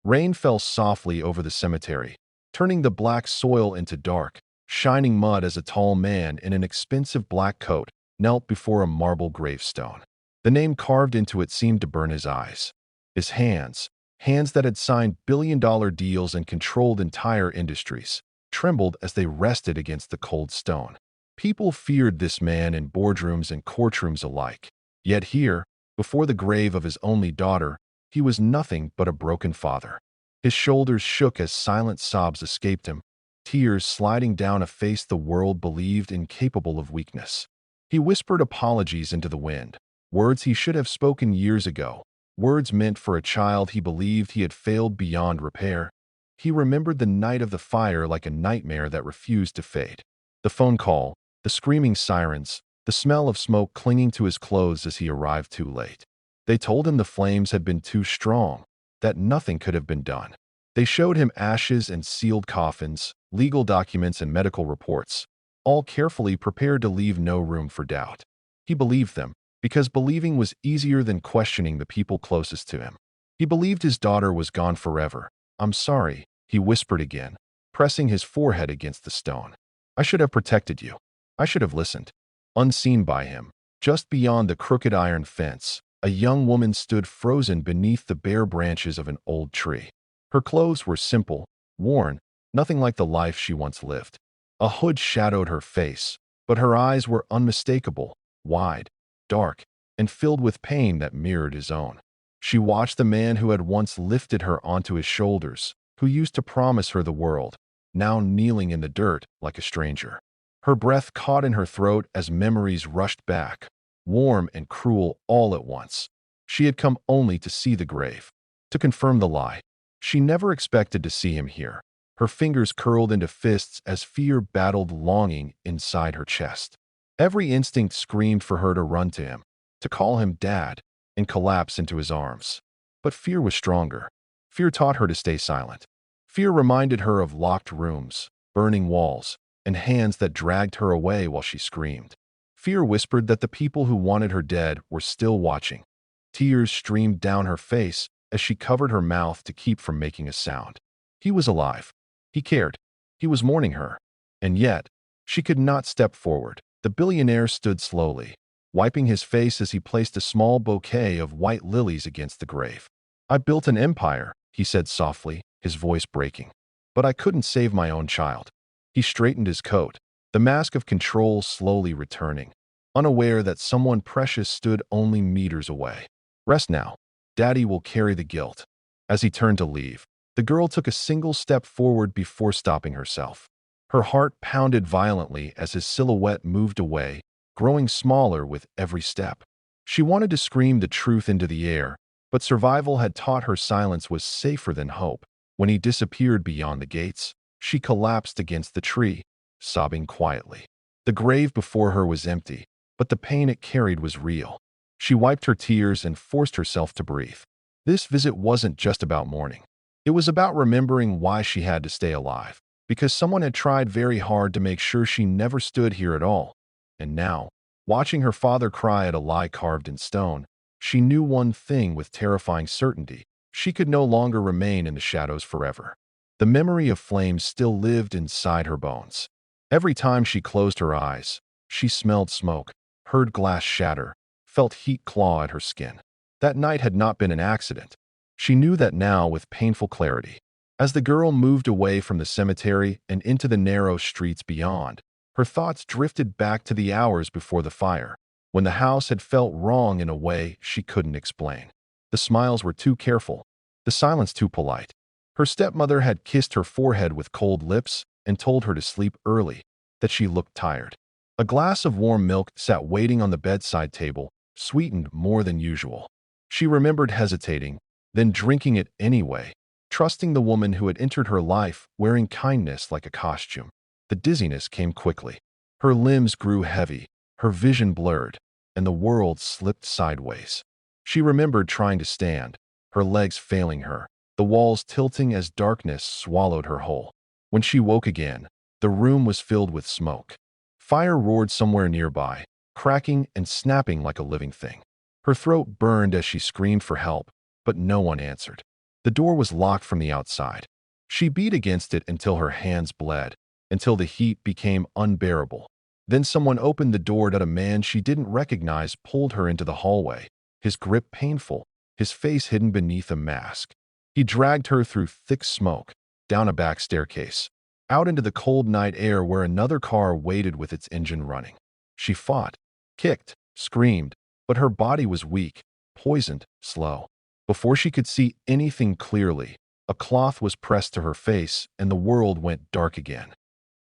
Rain fell softly over the cemetery, turning the black soil into dark, shining mud as a tall man in an expensive black coat knelt before a marble gravestone. The name carved into it seemed to burn his eyes. His hands that had signed billion-dollar deals and controlled entire industries, trembled as they rested against the cold stone. People feared this man in boardrooms and courtrooms alike. Yet here, before the grave of his only daughter, he was nothing but a broken father. His shoulders shook as silent sobs escaped him, tears sliding down a face the world believed incapable of weakness. He whispered apologies into the wind, words he should have spoken years ago, words meant for a child he believed he had failed beyond repair. He remembered the night of the fire like a nightmare that refused to fade. The phone call, the screaming sirens, the smell of smoke clinging to his clothes as he arrived too late. They told him the flames had been too strong, that nothing could have been done. They showed him ashes and sealed coffins, legal documents and medical reports, all carefully prepared to leave no room for doubt. He believed them, because believing was easier than questioning the people closest to him. He believed his daughter was gone forever. "I'm sorry," he whispered again, pressing his forehead against the stone. "I should have protected you. I should have listened." Unseen by him, just beyond the crooked iron fence, a young woman stood frozen beneath the bare branches of an old tree. Her clothes were simple, worn, nothing like the life she once lived. A hood shadowed her face, but her eyes were unmistakable, wide, dark, and filled with pain that mirrored his own. She watched the man who had once lifted her onto his shoulders, who used to promise her the world, now kneeling in the dirt like a stranger. Her breath caught in her throat as memories rushed back, warm and cruel all at once. She had come only to see the grave, to confirm the lie. She never expected to see him here. Her fingers curled into fists as fear battled longing inside her chest. Every instinct screamed for her to run to him, to call him dad, and collapse into his arms. But fear was stronger. Fear taught her to stay silent. Fear reminded her of locked rooms, burning walls, and hands that dragged her away while she screamed. Fear whispered that the people who wanted her dead were still watching. Tears streamed down her face as she covered her mouth to keep from making a sound. He was alive. He cared. He was mourning her. And yet, she could not step forward. The billionaire stood slowly, wiping his face as he placed a small bouquet of white lilies against the grave. "I built an empire," he said softly, his voice breaking. "But I couldn't save my own child." He straightened his coat, the mask of control slowly returning, unaware that someone precious stood only meters away. "Rest now. Daddy will carry the guilt." As he turned to leave, the girl took a single step forward before stopping herself. Her heart pounded violently as his silhouette moved away, growing smaller with every step. She wanted to scream the truth into the air, but survival had taught her silence was safer than hope. When he disappeared beyond the gates, she collapsed against the tree, sobbing quietly. The grave before her was empty, but the pain it carried was real. She wiped her tears and forced herself to breathe. This visit wasn't just about mourning. It was about remembering why she had to stay alive, because someone had tried very hard to make sure she never stood here at all. And now, watching her father cry at a lie carved in stone, she knew one thing with terrifying certainty: she could no longer remain in the shadows forever. The memory of flames still lived inside her bones. Every time she closed her eyes, she smelled smoke, heard glass shatter, felt heat claw at her skin. That night had not been an accident. She knew that now with painful clarity. As the girl moved away from the cemetery and into the narrow streets beyond, her thoughts drifted back to the hours before the fire, when the house had felt wrong in a way she couldn't explain. The smiles were too careful, the silence too polite. Her stepmother had kissed her forehead with cold lips and told her to sleep early, that she looked tired. A glass of warm milk sat waiting on the bedside table, sweetened more than usual. She remembered hesitating, then drinking it anyway, trusting the woman who had entered her life wearing kindness like a costume. The dizziness came quickly. Her limbs grew heavy, her vision blurred, and the world slipped sideways. She remembered trying to stand, her legs failing her, the walls tilting as darkness swallowed her whole. When she woke again, the room was filled with smoke. Fire roared somewhere nearby, cracking and snapping like a living thing. Her throat burned as she screamed for help, but no one answered. The door was locked from the outside. She beat against it until her hands bled, until the heat became unbearable. Then someone opened the door that a man she didn't recognize pulled her into the hallway, his grip painful, his face hidden beneath a mask. He dragged her through thick smoke, down a back staircase, out into the cold night air where another car waited with its engine running. She fought, kicked, screamed, but her body was weak, poisoned, slow. Before she could see anything clearly, a cloth was pressed to her face and the world went dark again.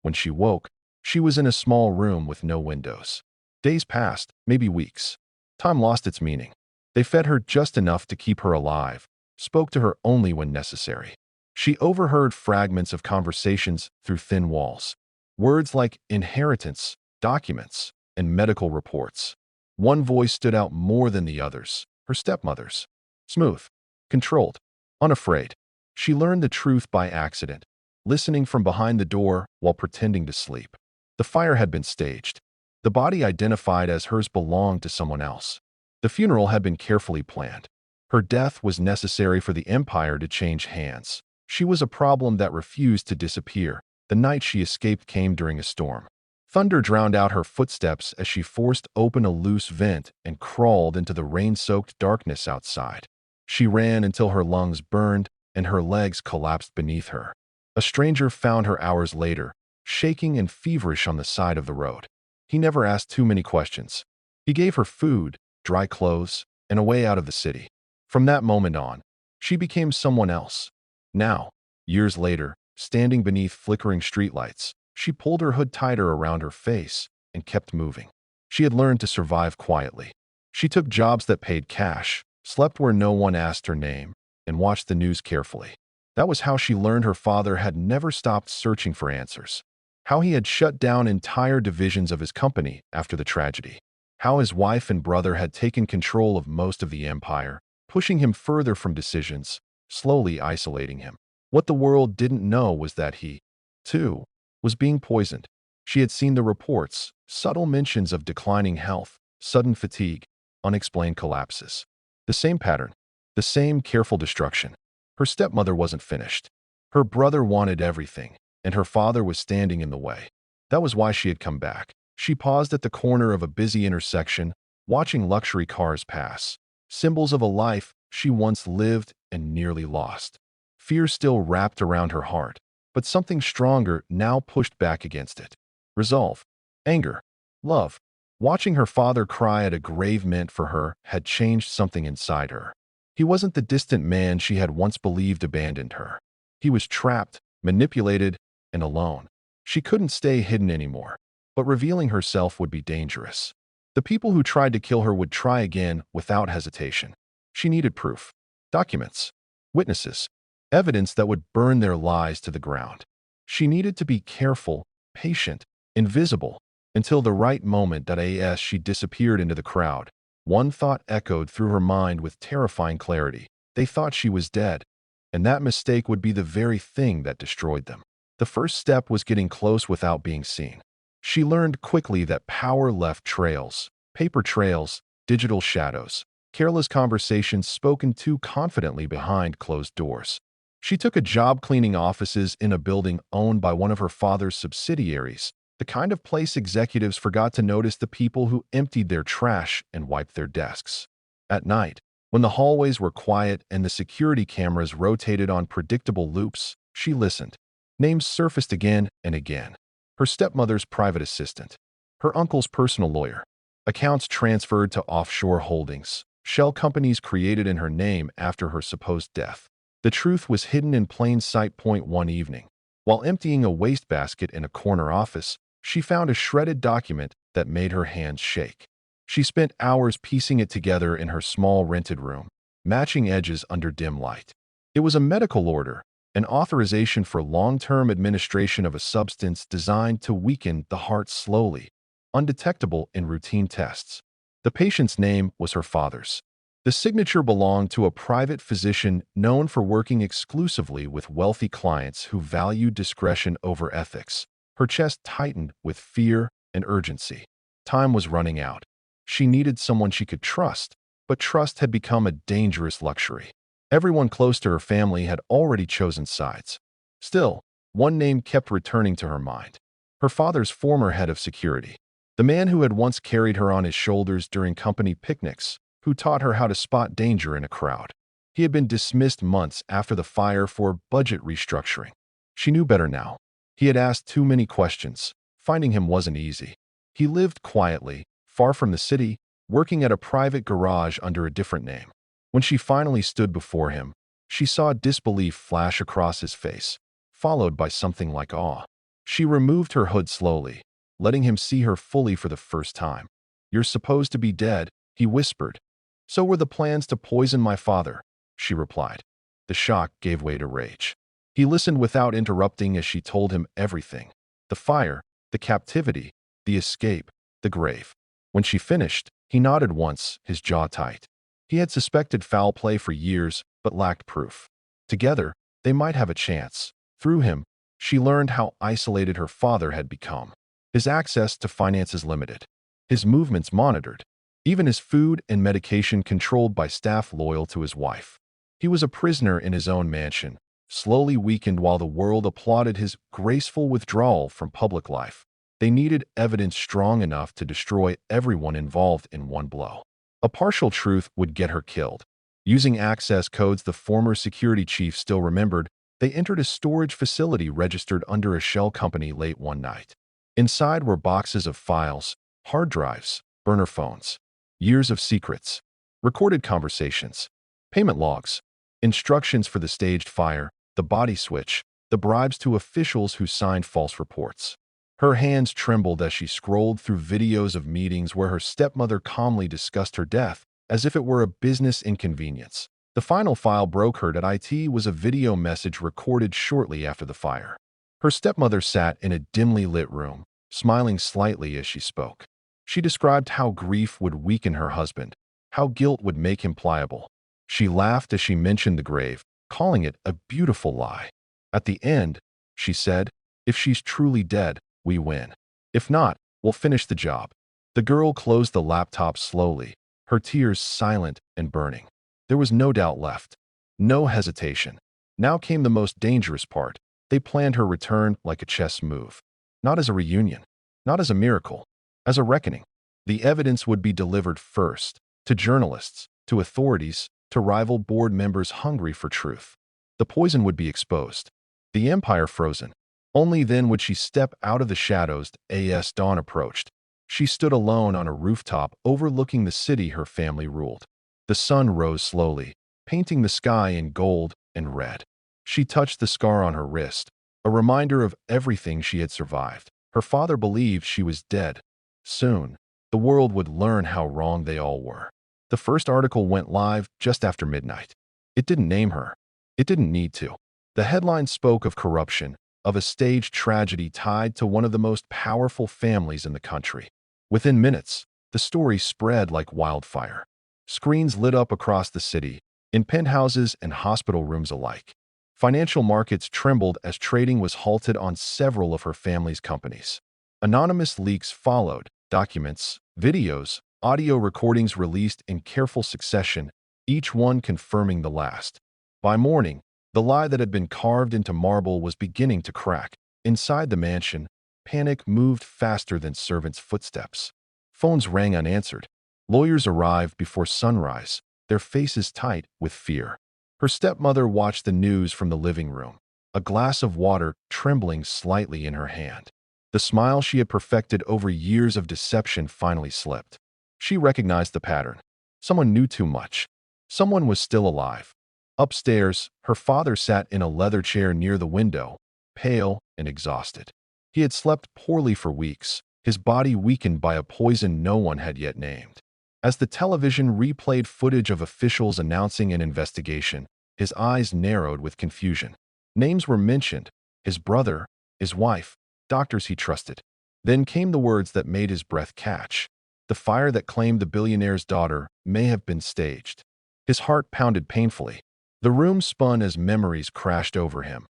When she woke, she was in a small room with no windows. Days passed, maybe weeks. Time lost its meaning. They fed her just enough to keep her alive, spoke to her only when necessary. She overheard fragments of conversations through thin walls. Words like inheritance, documents, and medical reports. One voice stood out more than the others, her stepmother's. Smooth, controlled, unafraid. She learned the truth by accident, listening from behind the door while pretending to sleep. The fire had been staged. The body identified as hers belonged to someone else. The funeral had been carefully planned. Her death was necessary for the empire to change hands. She was a problem that refused to disappear. The night she escaped came during a storm. Thunder drowned out her footsteps as she forced open a loose vent and crawled into the rain-soaked darkness outside. She ran until her lungs burned and her legs collapsed beneath her. A stranger found her hours later, shaking and feverish on the side of the road. He never asked too many questions. He gave her food, dry clothes, and a way out of the city. From that moment on, she became someone else. Now, years later, standing beneath flickering streetlights, she pulled her hood tighter around her face and kept moving. She had learned to survive quietly. She took jobs that paid cash, slept where no one asked her name, and watched the news carefully. That was how she learned her father had never stopped searching for answers. How he had shut down entire divisions of his company after the tragedy. How his wife and brother had taken control of most of the empire, pushing him further from decisions, slowly isolating him. What the world didn't know was that he, too, was being poisoned. She had seen the reports, subtle mentions of declining health, sudden fatigue, unexplained collapses. The same pattern, the same careful destruction. Her stepmother wasn't finished. Her brother wanted everything, and her father was standing in the way. That was why she had come back. She paused at the corner of a busy intersection, watching luxury cars pass, symbols of a life she once lived and nearly lost. Fear still wrapped around her heart, but something stronger now pushed back against it. Resolve, anger, love. Watching her father cry at a grave meant for her had changed something inside her. He wasn't the distant man she had once believed abandoned her. He was trapped, manipulated, and alone. She couldn't stay hidden anymore, but revealing herself would be dangerous. The people who tried to kill her would try again without hesitation. She needed proof, documents, witnesses, evidence that would burn their lies to the ground. She needed to be careful, patient, invisible, until the right moment that as she disappeared into the crowd. One thought echoed through her mind with terrifying clarity. They thought she was dead, and that mistake would be the very thing that destroyed them. The first step was getting close without being seen. She learned quickly that power left trails, paper trails, digital shadows, careless conversations spoken too confidently behind closed doors. She took a job cleaning offices in a building owned by one of her father's subsidiaries, the kind of place executives forgot to notice the people who emptied their trash and wiped their desks. At night, when the hallways were quiet and the security cameras rotated on predictable loops, she listened. Names surfaced again and again. Her stepmother's private assistant, her uncle's personal lawyer, accounts transferred to offshore holdings, shell companies created in her name after her supposed death. The truth was hidden in plain sight. One evening, while emptying a wastebasket in a corner office, she found a shredded document that made her hands shake. She spent hours piecing it together in her small rented room, matching edges under dim light. It was a medical order, an authorization for long-term administration of a substance designed to weaken the heart slowly, undetectable in routine tests. The patient's name was her father's. The signature belonged to a private physician known for working exclusively with wealthy clients who valued discretion over ethics. Her chest tightened with fear and urgency. Time was running out. She needed someone she could trust, but trust had become a dangerous luxury. Everyone close to her family had already chosen sides. Still, one name kept returning to her mind. Her father's former head of security. The man who had once carried her on his shoulders during company picnics, who taught her how to spot danger in a crowd. He had been dismissed months after the fire for budget restructuring. She knew better now. He had asked too many questions. Finding him wasn't easy. He lived quietly, far from the city, working at a private garage under a different name. When she finally stood before him, she saw disbelief flash across his face, followed by something like awe. She removed her hood slowly, letting him see her fully for the first time. "You're supposed to be dead," he whispered. "So were the plans to poison my father," she replied. The shock gave way to rage. He listened without interrupting as she told him everything. The fire, the captivity, the escape, the grave. When she finished, he nodded once, his jaw tight. He had suspected foul play for years, but lacked proof. Together, they might have a chance. Through him, she learned how isolated her father had become. His access to finances limited. His movements monitored. Even his food and medication controlled by staff loyal to his wife. He was a prisoner in his own mansion, slowly weakened while the world applauded his graceful withdrawal from public life. They needed evidence strong enough to destroy everyone involved in one blow. A partial truth would get her killed. Using access codes the former security chief still remembered, they entered a storage facility registered under a shell company late one night. Inside were boxes of files, hard drives, burner phones, years of secrets, recorded conversations, payment logs, instructions for the staged fire, the body switch, the bribes to officials who signed false reports. Her hands trembled as she scrolled through videos of meetings where her stepmother calmly discussed her death, as if it were a business inconvenience. The final file broke her that IT was a video message recorded shortly after the fire. Her stepmother sat in a dimly lit room, smiling slightly as she spoke. She described how grief would weaken her husband, how guilt would make him pliable. She laughed as she mentioned the grave, calling it a beautiful lie. At the end, she said, "If she's truly dead, we win. If not, we'll finish the job." The girl closed the laptop slowly, her tears silent and burning. There was no doubt left. No hesitation. Now came the most dangerous part. They planned her return like a chess move. Not as a reunion. Not as a miracle. As a reckoning. The evidence would be delivered first. To journalists. To authorities. To rival board members hungry for truth. The poison would be exposed. The empire frozen. Only then would she step out of the shadows as dawn approached. She stood alone on a rooftop overlooking the city her family ruled. The sun rose slowly, painting the sky in gold and red. She touched the scar on her wrist, a reminder of everything she had survived. Her father believed she was dead. Soon, the world would learn how wrong they all were. The first article went live just after midnight. It didn't name her. It didn't need to. The headline spoke of corruption, of a staged tragedy tied to one of the most powerful families in the country. Within minutes, the story spread like wildfire. Screens lit up across the city, in penthouses and hospital rooms alike. Financial markets trembled as trading was halted on several of her family's companies. Anonymous leaks followed, documents, videos, audio recordings released in careful succession, each one confirming the last. By morning, the lie that had been carved into marble was beginning to crack. Inside the mansion, panic moved faster than servants' footsteps. Phones rang unanswered. Lawyers arrived before sunrise, their faces tight with fear. Her stepmother watched the news from the living room, a glass of water trembling slightly in her hand. The smile she had perfected over years of deception finally slipped. She recognized the pattern. Someone knew too much. Someone was still alive. Upstairs, her father sat in a leather chair near the window, pale and exhausted. He had slept poorly for weeks, his body weakened by a poison no one had yet named. As the television replayed footage of officials announcing an investigation, his eyes narrowed with confusion. Names were mentioned: his brother, his wife, doctors he trusted. Then came the words that made his breath catch. The fire that claimed the billionaire's daughter may have been staged. His heart pounded painfully. The room spun as memories crashed over him.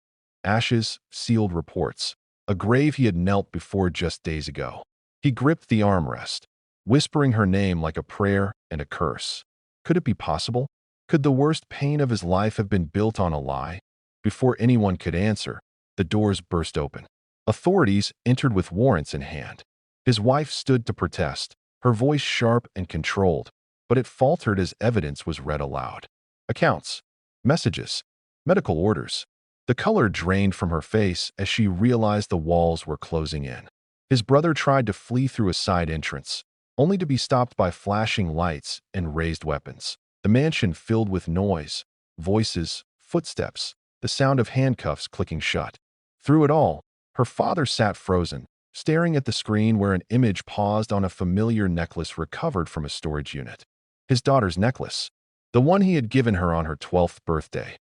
Ashes, sealed reports, a grave he had knelt before just days ago. He gripped the armrest, whispering her name like a prayer and a curse. Could it be possible? Could the worst pain of his life have been built on a lie? Before anyone could answer, the doors burst open. Authorities entered with warrants in hand. His wife stood to protest, her voice sharp and controlled, but it faltered as evidence was read aloud. Accounts, messages, medical orders. The color drained from her face as she realized the walls were closing in. His brother tried to flee through a side entrance, only to be stopped by flashing lights and raised weapons. The mansion filled with noise, voices, footsteps, the sound of handcuffs clicking shut. Through it all, her father sat frozen, staring at the screen where an image paused on a familiar necklace recovered from a storage unit. His daughter's necklace, the one he had given her on her 12th birthday.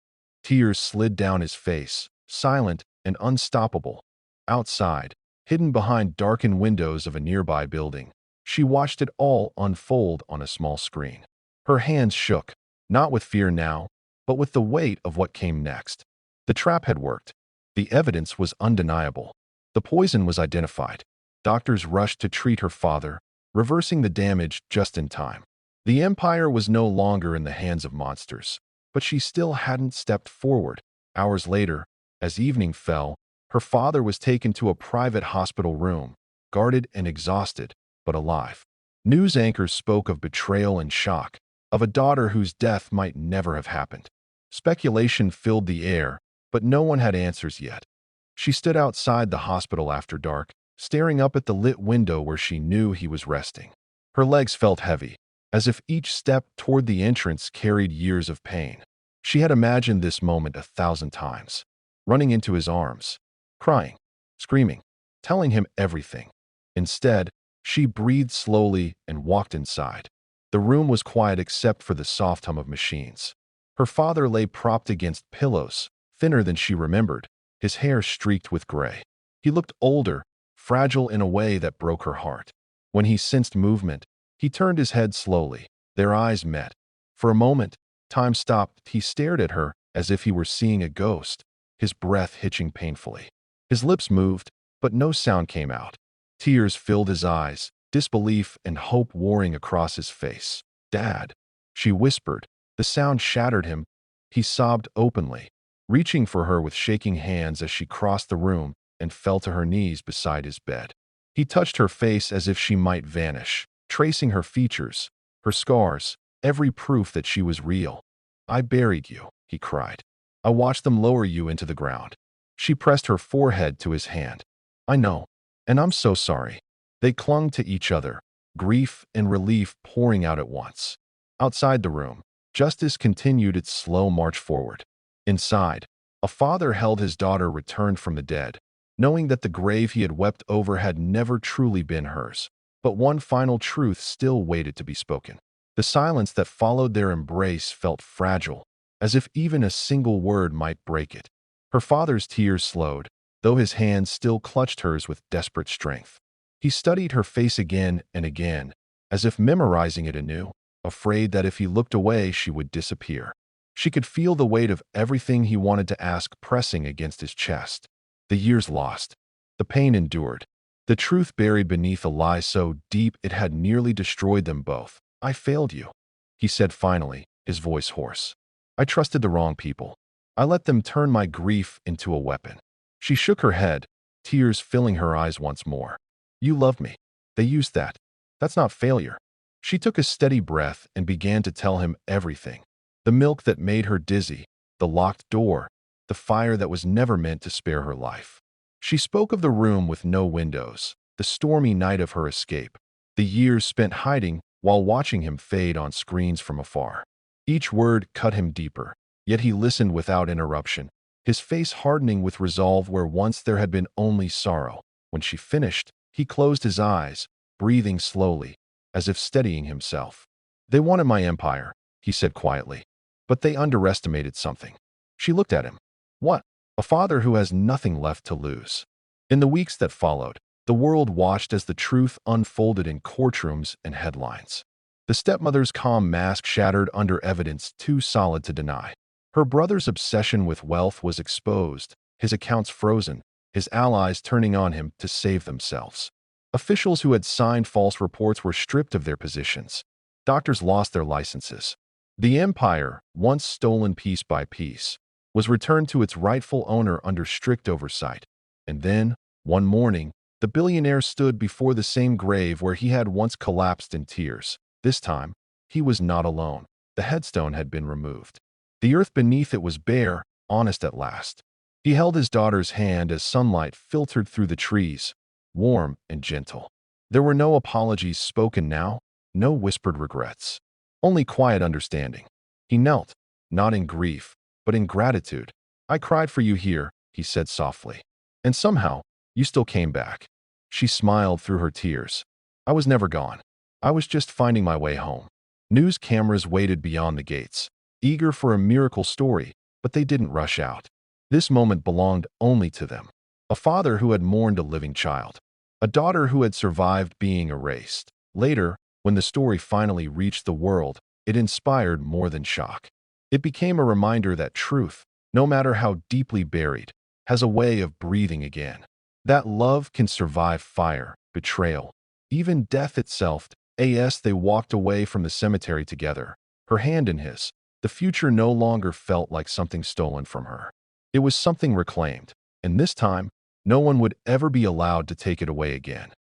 Tears slid down his face, silent and unstoppable. Outside, hidden behind darkened windows of a nearby building, she watched it all unfold on a small screen. Her hands shook, not with fear now, but with the weight of what came next. The trap had worked. The evidence was undeniable. The poison was identified. Doctors rushed to treat her father, reversing the damage just in time. The empire was no longer in the hands of monsters, but she still hadn't stepped forward. Hours later, as evening fell, her father was taken to a private hospital room, guarded and exhausted, but alive. News anchors spoke of betrayal and shock, of a daughter whose death might never have happened. Speculation filled the air, but no one had answers yet. She stood outside the hospital after dark, staring up at the lit window where she knew he was resting. Her legs felt heavy, as if each step toward the entrance carried years of pain. She had imagined this moment 1,000 times, running into his arms, crying, screaming, telling him everything. Instead, she breathed slowly and walked inside. The room was quiet except for the soft hum of machines. Her father lay propped against pillows, thinner than she remembered, his hair streaked with gray. He looked older, fragile in a way that broke her heart. When he sensed movement, he turned his head slowly. Their eyes met. For a moment, time stopped. He stared at her as if he were seeing a ghost, his breath hitching painfully. His lips moved, but no sound came out. Tears filled his eyes, disbelief and hope warring across his face. "Dad," she whispered. The sound shattered him. He sobbed openly, reaching for her with shaking hands as she crossed the room and fell to her knees beside his bed. He touched her face as if she might vanish, tracing her features, her scars, every proof that she was real. "I buried you," he cried. "I watched them lower you into the ground." She pressed her forehead to his hand. "I know, and I'm so sorry." They clung to each other, grief and relief pouring out at once. Outside the room, justice continued its slow march forward. Inside, a father held his daughter returned from the dead, knowing that the grave he had wept over had never truly been hers. But one final truth still waited to be spoken. The silence that followed their embrace felt fragile, as if even a single word might break it. Her father's tears slowed, though his hands still clutched hers with desperate strength. He studied her face again and again, as if memorizing it anew, afraid that if he looked away she would disappear. She could feel the weight of everything he wanted to ask pressing against his chest. The years lost, the pain endured, the truth buried beneath a lie so deep it had nearly destroyed them both. "I failed you," he said finally, his voice hoarse. "I trusted the wrong people. I let them turn my grief into a weapon." She shook her head, tears filling her eyes once more. "You loved me. They used that. That's not failure." She took a steady breath and began to tell him everything. The milk that made her dizzy, the locked door, the fire that was never meant to spare her life. She spoke of the room with no windows, the stormy night of her escape, the years spent hiding while watching him fade on screens from afar. Each word cut him deeper, yet he listened without interruption, his face hardening with resolve where once there had been only sorrow. When she finished, he closed his eyes, breathing slowly, as if steadying himself. "They wanted my empire," he said quietly, "but they underestimated something." She looked at him. "What?" "A father who has nothing left to lose." In the weeks that followed, the world watched as the truth unfolded in courtrooms and headlines. The stepmother's calm mask shattered under evidence too solid to deny. Her brother's obsession with wealth was exposed, his accounts frozen, his allies turning on him to save themselves. Officials who had signed false reports were stripped of their positions. Doctors lost their licenses. The empire, once stolen piece by piece, was returned to its rightful owner under strict oversight. And then, one morning, the billionaire stood before the same grave where he had once collapsed in tears. This time, he was not alone. The headstone had been removed. The earth beneath it was bare, honest at last. He held his daughter's hand as sunlight filtered through the trees, warm and gentle. There were no apologies spoken now, no whispered regrets, only quiet understanding. He knelt, not in grief, but in gratitude. "I cried for you here," he said softly. "And somehow, you still came back." She smiled through her tears. "I was never gone. I was just finding my way home." News cameras waited beyond the gates, eager for a miracle story, but they didn't rush out. This moment belonged only to them. A father who had mourned a living child. A daughter who had survived being erased. Later, when the story finally reached the world, it inspired more than shock. It became a reminder that truth, no matter how deeply buried, has a way of breathing again. That love can survive fire, betrayal, even death itself. As they walked away from the cemetery together, her hand in his, the future no longer felt like something stolen from her. It was something reclaimed, and this time, no one would ever be allowed to take it away again.